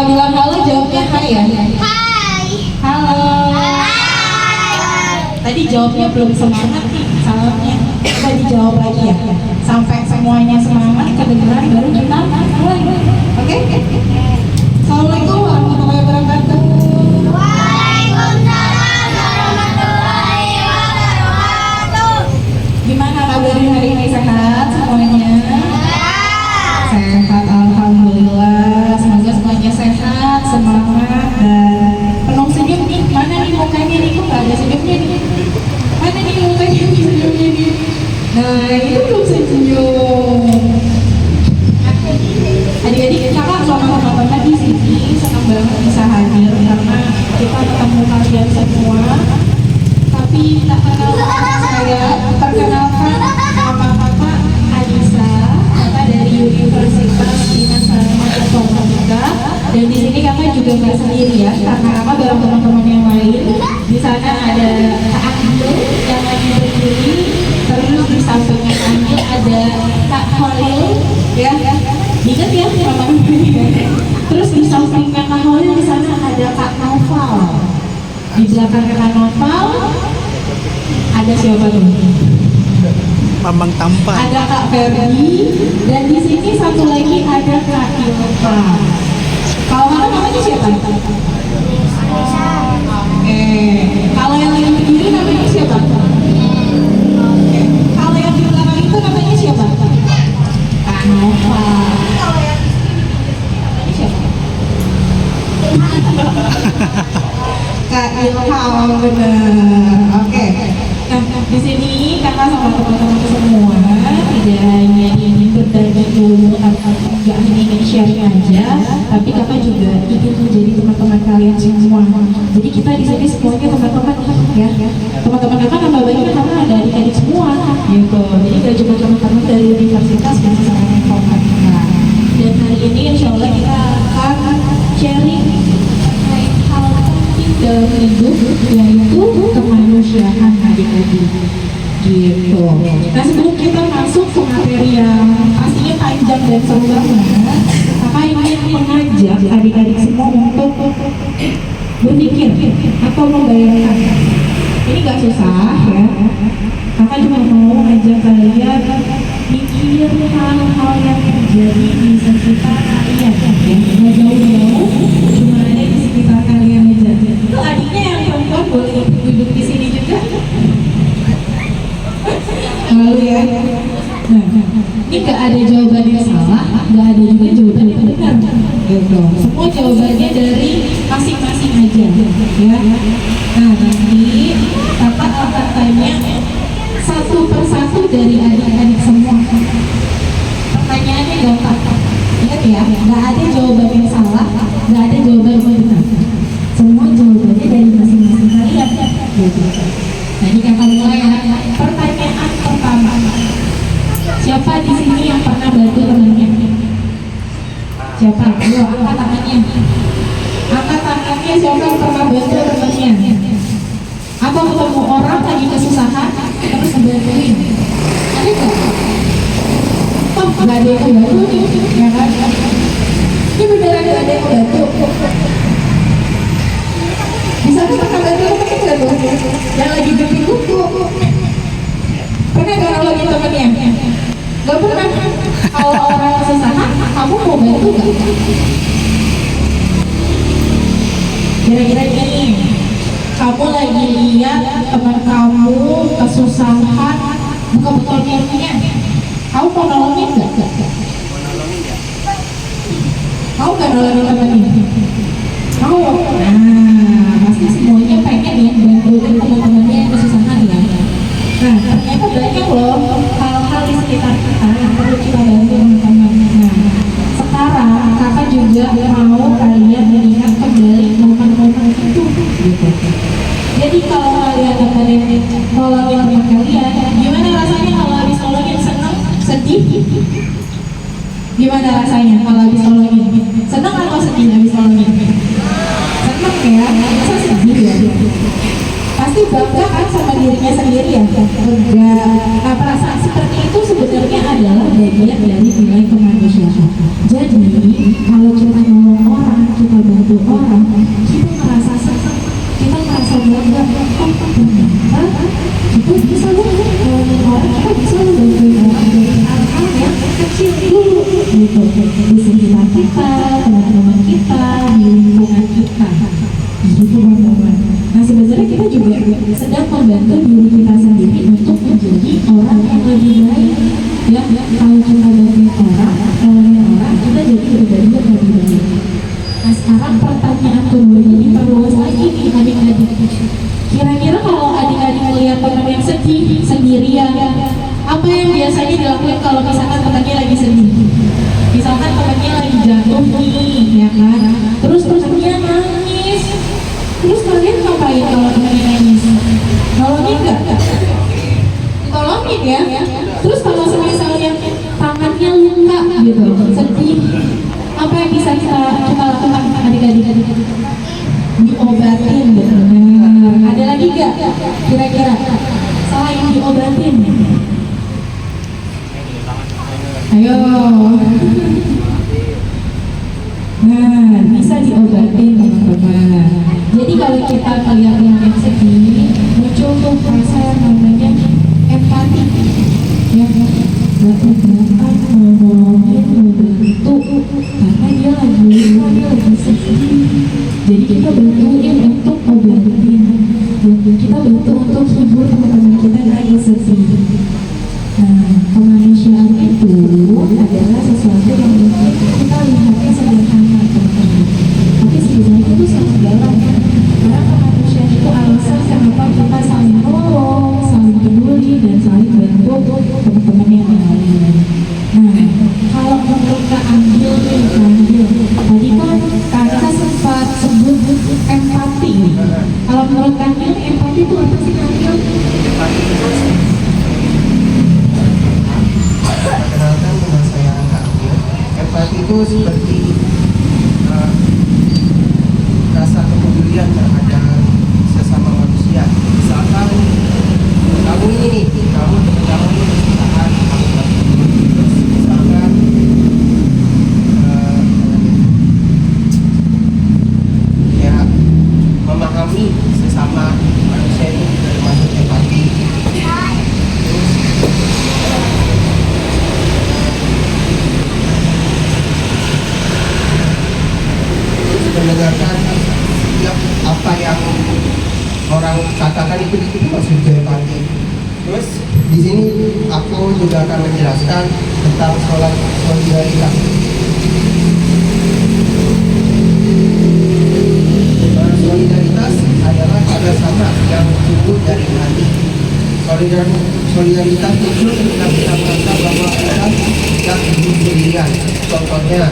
Kalau bilang halo jawabnya hai ya. Hai. Halo. Hai. Tadi jawabnya belum semangat nih salamnya. Coba dijawab lagi ya. Sampai semuanya semangat kedengeran baru kita mulai. Oke? Assalamualaikum warahmatullahi wabarakatuh. Waalaikumsalam warahmatullahi wabarakatuh. Gimana kabarnya hari ini, sehat semuanya? Sehat, alhamdulillah. Semoga semuanya sehat, semangat dan penuh senyum nih. Mana nih mukanya nih, kok nggak ada senyumnya nih? Mana nih mukanya nih senyumnya nih? Nah, itu belum senyum. Adik-adik, kakak sama teman-teman di sini senang banget bisa hadir karena kita ketemu kalian semua. Tapi tak kenal saya, perkenalkan nama kakak Anissa, kakak dari Universitas Dinas Sarjana Informatika. Dan di sini kakak juga nggak sendiri ya, karena kakak bareng teman-teman yang lain. Di sana ada Kak Anggil yang lagi berdiri, terus di sampingnya Anggil ada Kak Holil, ya. Ingat ya teman-teman. Terus di sampingnya Kak Holil di sana ada Kak Noval. Di belakang Kak Noval ada siapa tuh? Mamang Tampan. Ada Kak Ferdi dan di sini satu lagi ada Kak Ilka. Kalau kakak namanya siapa? Kalau yang lagi berdiri namanya siapa? Kalau yang di belakang itu namanya siapa? Kak Nova. Kalau yang di sini namanya siapa? Kak Ilham, benar. Oke. Nah, di sini kakak sama teman-teman semua tidak hanya ingin berbagi dulu atau juga hanya ingin sharing aja, tapi kakak juga ingin menjadi teman-teman kalian semua. Jadi kita di sini semuanya teman-teman ya. Teman-teman kakak tambah banyak karena ada adik-adik semua gitu. Jadi gak cuma teman-teman dari Universitas Dinas Sarjana Informatika. Dan hari ini insya Allah kita akan sharing terkait hal penting dalam hidup, yaitu kemanusiaan adik-adik gitu. Nah, sebelum kita masuk ke materi yang pastinya panjang dan seru banget, kakak ingin mengajak adik-adik semua untuk berpikir atau membayangkan. Ini gak susah ya. Kakak cuma mau ngajak kalian mikir hal-hal yang terjadi di sekitar kalian ya. Nggak jauh-jauh, cuma ada di sekitar kalian aja. Itu adiknya yang perempuan boleh duduk di sini juga. Lalu ya. Nah, ini gak ada jawaban yang salah, gak ada juga jawaban yang benar. Gitu. Semua jawabannya dari masing-masing aja, ya. Nah, nanti kakak akan tanya satu persatu dari adik-adik semua. Pertanyaannya gampang. Ingat ya, gak ada jawaban yang salah, gak ada jawaban yang benar. Semua jawabannya dari masing-masing kalian. Gitu. Nah, ini kakak mulai ya. Pertanyaan pertama. Siapa di sini yang pernah bantu temannya? Siapa? Ayo, angkat tangannya. Angkat tangannya siapa yang pernah bantu temannya? Atau ketemu orang lagi kesusahan, terus bantuin? Ada nggak? Oh, nggak ada yang bantu nih, ya kan? Ini beneran nggak ada yang bantu. Bisa tuh pernah bantu temannya nggak tuh? Yang lagi bikin buku. Pernah nggak nolongin temannya? Gak pernah. Kalau orang kesusahan, kamu mau bantu gak? Kira-kira gini, kamu lagi lihat teman kamu kesusahan, buka pintunya, kamu mau nolongin gak? Kamu gak nolongin temannya? Mau? Nah, pasti semuanya pengen ya bantuin teman-temannya yang kesusahan ya. Nah, ternyata banyak loh hal-hal di sekitar kita yang perlu kita bantu teman-teman. Nah, sekarang kakak juga mau kalian melihat kembali momen-momen itu gitu. Jadi kalau kalian dengerin nolongin teman kalian, gimana rasanya kalau habis nolongin? Seneng? Sedih? Gimana rasanya kalau habis nolongin? Seneng atau sedih habis nolongin? Seneng ya? Masa sedih ya? Pasti bangga kan sama dirinya sendiri ya? Enggak. Nah, perasaan seperti itu sebenarnya adalah bagian dari nilai kemanusiaan. Jadi kalau kita nolong orang, kita membantu diri kita sendiri untuk menjadi orang yang lebih baik. Ya, kalau kita bantuin orang, nolongin orang, kita jadi pribadi yang lebih baik. Nah sekarang pertanyaan kedua ini perluas lagi nih adik-adik. Kira-kira kalau adik-adik melihat teman yang sedih sendirian, apa yang biasanya dilakukan kalau misalkan temannya lagi sedih? Misalkan temannya lagi jatuh nih, ya kan? Terus temannya nangis. Terus kalian ngapain kalau temannya nangis? Nolongin nggak? Tolongin ya. Terus kalau misalnya tangannya luka gitu, sedih, apa yang bisa kita lakukan adik-adik? Diobatin, benar. Ada lagi nggak kira-kira selain diobatin? Ayo. Nah, bisa diobatin teman-teman. Jadi kalau kita melihat yang sedih, muncul tuh rasa yang namanya empati. Ya, datang nolongin, membantu, karena dia lagi sedih. Jadi kita bantuin untuk obatin, kita bantu untuk hibur teman-teman kita yang lagi sedih. Nah, kemanusiaan itu adalah sesuatu yang mungkin kita lihatnya sederhana, teman-teman. Tapi sebenarnya itu sangat dalam. Karena kemanusiaan itu alasan kenapa kita saling nolong, saling peduli, dan saling bantu teman-teman yang lain. Nah, kalau menurut Kak Anggil nih, tadi kan Kak sempat sebut empati. Kalau menurut Kak Anggil, empati itu apa sih Kak Anggil? Perkenalkan nama saya Kak Anggil. Empati itu seperti rasa kepedulian terhadap sesama manusia. Misalkan kamu ini nih, kamu teman kamu ini kesusahan, kamu bantu. Terus misalkan ya memahami sesama manusia itu termasuk empati. Mendengarkan setiap apa yang orang katakan itu masuk empati. Terus di sini aku juga akan menjelaskan tentang sholat solidaritas. Solidaritas adalah kerjasama yang tumbuh dari hati. Solidaritas muncul ketika kita merasa bahwa kita tidak hidup sendirian. Contohnya,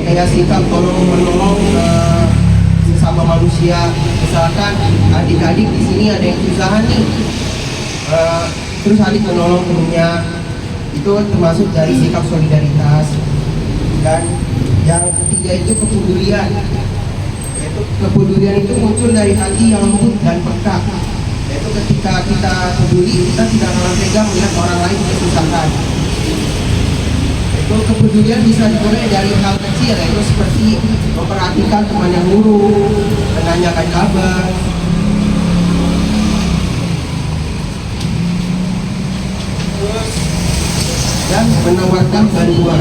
kayak sikap tolong menolong sesama manusia. Misalkan adik-adik di sini ada yang kesusahan nih, terus adik menolong temennya, itu termasuk dari sikap solidaritas. Dan yang ketiga itu kepedulian. Yaitu kepedulian itu muncul dari hati yang lembut dan peka. Yaitu ketika kita peduli, kita tidak akan tega melihat orang lain kesusahan. Kepedulian bisa dimulai dari hal kecil, yaitu seperti memperhatikan teman yang buruk, menanyakan kabar, dan menawarkan bantuan.